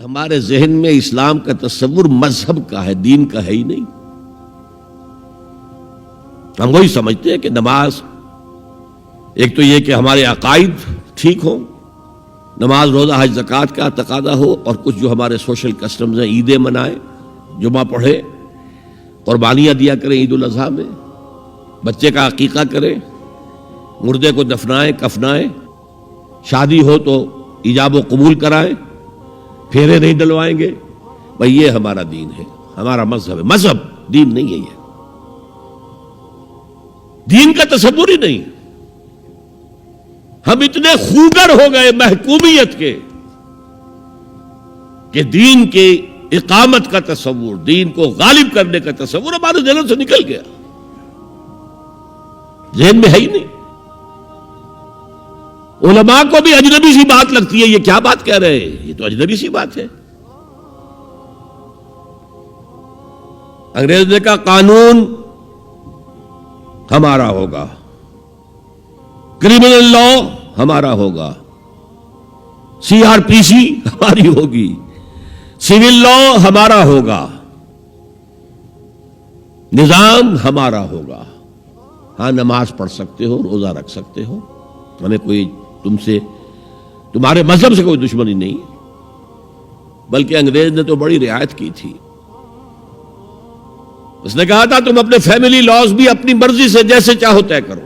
ہمارے ذہن میں اسلام کا تصور مذہب کا ہے، دین کا ہے ہی نہیں۔ ہم وہی سمجھتے ہیں کہ نماز، ایک تو یہ کہ ہمارے عقائد ٹھیک ہوں، نماز روزہ حج زکوٰۃ کا تقاضا ہو، اور کچھ جو ہمارے سوشل کسٹمز ہیں، عیدیں منائیں، جمعہ پڑھے، قربانیاں دیا کریں عید الاضحیٰ میں، بچے کا عقیقہ کریں، مردے کو دفنائیں کفنائیں، شادی ہو تو ایجاب و قبول کرائیں، پھیرے نہیں ڈلوائیں گے۔ بھئی یہ ہمارا دین ہے، ہمارا مذہب ہے۔ مذہب دین نہیں ہے، یہ دین کا تصور ہی نہیں۔ ہم اتنے خوگر ہو گئے محکومیت کے کہ دین کے اقامت کا تصور، دین کو غالب کرنے کا تصور ہمارے ذہنوں سے نکل گیا، ذہن میں ہے ہی نہیں۔ علماء کو بھی اجنبی سی بات لگتی ہے، یہ کیا بات کہہ رہے ہیں، یہ تو اجنبی سی بات ہے۔ انگریز نے کہا قانون ہمارا ہوگا، کرمنل لا ہمارا ہوگا، CRPC ہماری ہوگی، سول لا ہمارا ہوگا، نظام ہمارا ہوگا۔ ہاں نماز پڑھ سکتے ہو، روزہ رکھ سکتے ہو، ہمیں کوئی تم سے، تمہارے مذہب سے کوئی دشمنی نہیں، بلکہ انگریز نے تو بڑی رعایت کی تھی۔ اس نے کہا تھا تم اپنے فیملی لاز بھی اپنی مرضی سے جیسے چاہو طے کرو۔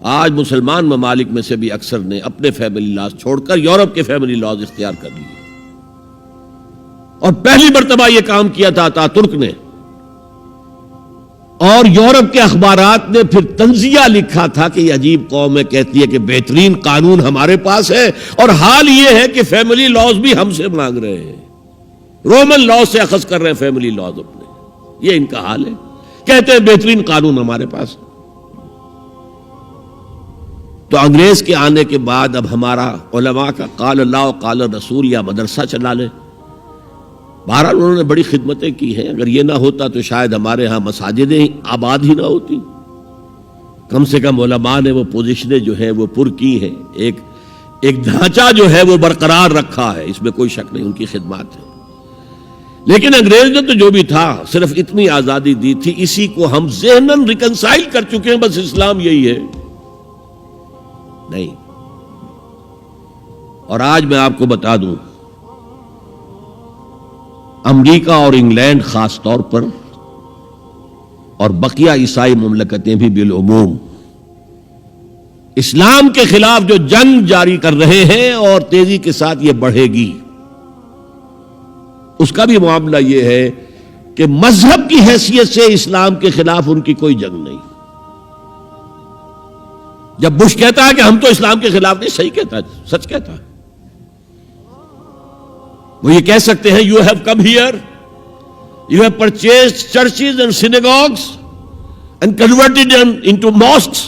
آج مسلمان ممالک میں سے بھی اکثر نے اپنے فیملی لاز چھوڑ کر یورپ کے فیملی لاز اختیار کر لیے، اور پہلی مرتبہ یہ کام کیا تھا ترک نے، اور یورپ کے اخبارات نے پھر تنزیہ لکھا تھا کہ یہ عجیب قوم ہے، کہتی ہے کہ بہترین قانون ہمارے پاس ہے، اور حال یہ ہے کہ فیملی لاز بھی ہم سے مانگ رہے ہیں، رومن لاز سے اخذ کر رہے ہیں فیملی لاز اپنے۔ یہ ان کا حال ہے، کہتے ہیں بہترین قانون ہمارے پاس۔ تو انگریز کے آنے کے بعد اب ہمارا علماء کا قال اللہ و قال رسول یا مدرسہ چلا لیں۔ بہرحال انہوں نے بڑی خدمتیں کی ہیں، اگر یہ نہ ہوتا تو شاید ہمارے ہاں مساجدیں آباد ہی نہ ہوتی۔ کم سے کم علماء نے وہ پوزیشنیں جو ہیں وہ پر کی ہیں، ایک ڈھانچہ جو ہے وہ برقرار رکھا ہے، اس میں کوئی شک نہیں، ان کی خدمات ہے۔ لیکن انگریز نے تو جو بھی تھا صرف اتنی آزادی دی تھی، اسی کو ہم ذہناً ریکنسائل کر چکے ہیں، بس اسلام یہی ہے۔ نہیں، اور آج میں آپ کو بتا دوں، امریکہ اور انگلینڈ خاص طور پر، اور بقیہ عیسائی مملکتیں بھی بالعموم، اسلام کے خلاف جو جنگ جاری کر رہے ہیں، اور تیزی کے ساتھ یہ بڑھے گی، اس کا بھی معاملہ یہ ہے کہ مذہب کی حیثیت سے اسلام کے خلاف ان کی کوئی جنگ نہیں۔ جب بش کہتا ہے کہ ہم تو اسلام کے خلاف نہیں، صحیح کہتا ہے، سچ کہتا ہے۔ وہ یہ کہہ سکتے ہیں you have come here, you have purchased churches and synagogues and converted into mosques,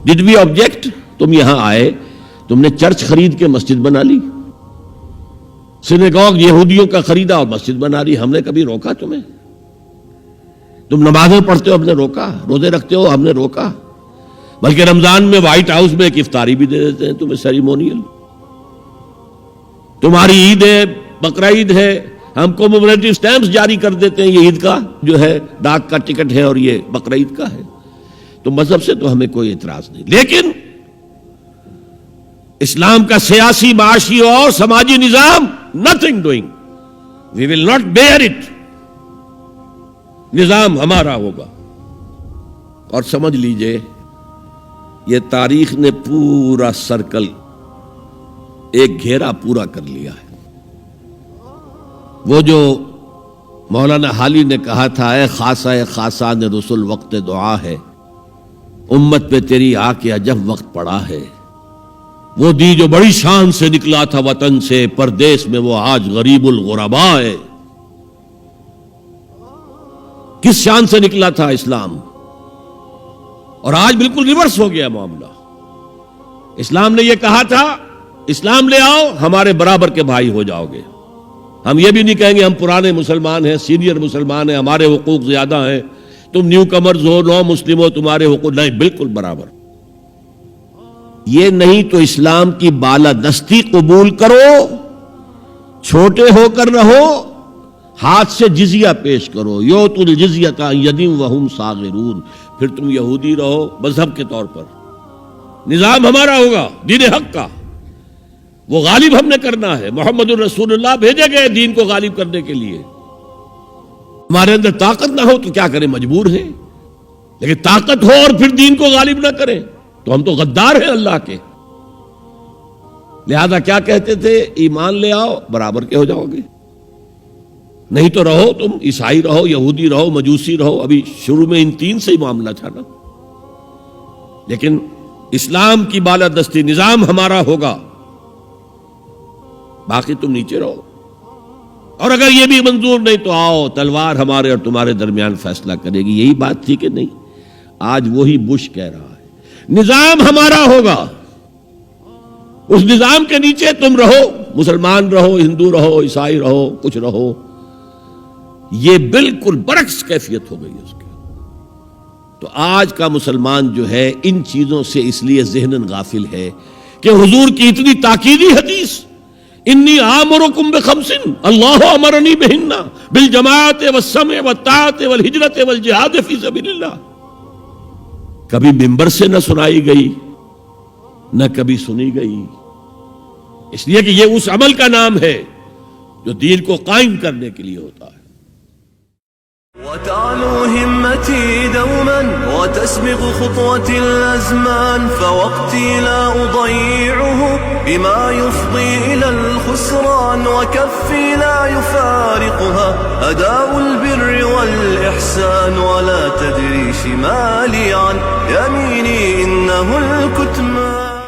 did we object? تم یہاں آئے، تم نے چرچ خرید کے مسجد بنا لی، سینیگوگ یہودیوں کا خریدا اور مسجد بنا لی، ہم نے کبھی روکا تمہیں؟ تم نمازیں پڑھتے ہو، ہم نے روکا؟ روزے رکھتے ہو، ہم نے روکا؟ بلکہ رمضان میں وائٹ ہاؤس میں ایک افطاری بھی دے دیتے ہیں تمہیں، سیریمونیل۔ تمہاری عید ہے، بقرہ عید ہے، ہم کومیموریٹو سٹیمپس جاری کر دیتے ہیں، یہ عید کا جو ہے ڈاک کا ٹکٹ ہے اور یہ بقرہ عید کا ہے۔ تو مذہب سے تو ہمیں کوئی اعتراض نہیں، لیکن اسلام کا سیاسی، معاشی اور سماجی نظام nothing doing, we will not bear it، نظام ہمارا ہوگا۔ اور سمجھ لیجئے یہ تاریخ نے پورا سرکل، ایک گھیرا پورا کر لیا ہے۔ وہ جو مولانا حالی نے کہا تھا، اے خاصہ خاصان رسول وقت دعا ہے، امت پہ تیری آ کے عجب وقت پڑا ہے، وہ دی جو بڑی شان سے نکلا تھا وطن سے، پردیس میں وہ آج غریب الغرباء ہے۔ کس شان سے نکلا تھا اسلام، اور آج بالکل ریورس ہو گیا معاملہ۔ اسلام نے یہ کہا تھا اسلام لے آؤ، ہمارے برابر کے بھائی ہو جاؤ گے۔ ہم یہ بھی نہیں کہیں گے ہم پرانے مسلمان ہیں، سینئر مسلمان ہیں، ہمارے حقوق زیادہ ہیں، تم نیو کمرز ہو، نو مسلم ہو، تمہارے حقوق نہیں، بالکل برابر۔ یہ نہیں تو اسلام کی بالادستی قبول کرو، چھوٹے ہو کر رہو، ہاتھ سے جزیہ پیش کرو، یؤتوا الجزیۃ عن ید وہم صاغرون، پھر تم یہودی رہو مذہب کے طور پر، نظام ہمارا ہوگا دین حق کا، وہ غالب ہم نے کرنا ہے، محمد الرسول اللہ بھیجے گئے دین کو غالب کرنے کے لیے، ہمارے اندر طاقت نہ ہو تو کیا کریں، مجبور ہیں، لیکن طاقت ہو اور پھر دین کو غالب نہ کریں تو ہم تو غدار ہیں اللہ کے۔ لہذا کیا کہتے تھے، ایمان لے آؤ برابر کے ہو جاؤ گے، نہیں تو رہو تم عیسائی رہو، یہودی رہو، مجوسی رہو۔ ابھی شروع میں ان تین سے ہی معاملہ تھا نا، لیکن اسلام کی بالادستی، نظام ہمارا ہوگا، باقی تم نیچے رہو، اور اگر یہ بھی منظور نہیں تو آؤ تلوار ہمارے اور تمہارے درمیان فیصلہ کرے گی۔ یہی بات تھی کہ نہیں؟ آج وہی بش کہہ رہا ہے نظام ہمارا ہوگا، اس نظام کے نیچے تم رہو، مسلمان رہو، ہندو رہو، عیسائی رہو، کچھ رہو۔ یہ بالکل برعکس کیفیت ہو گئی اس کی۔ تو آج کا مسلمان جو ہے ان چیزوں سے اس لیے ذہناً غافل ہے کہ حضور کی اتنی تاکیدی حدیث، انی آمرکم بخمس اللہ امرنی بہن بالجماعت والسمع والطاعت والہجرت والجہاد فی سبیل اللہ، کبھی ممبر سے نہ سنائی گئی نہ کبھی سنی گئی، اس لیے کہ یہ اس عمل کا نام ہے جو دین کو قائم کرنے کے لیے ہوتا ہے۔ وتعلو همتي دوما وتسبق خطوتي الأزمان، فوقتي لا أضيعه بما يفضي إلى الخسران، وكفي لا يفارقها أداء البر والإحسان، ولا تدري شمالي عن يميني إنه الكتمان.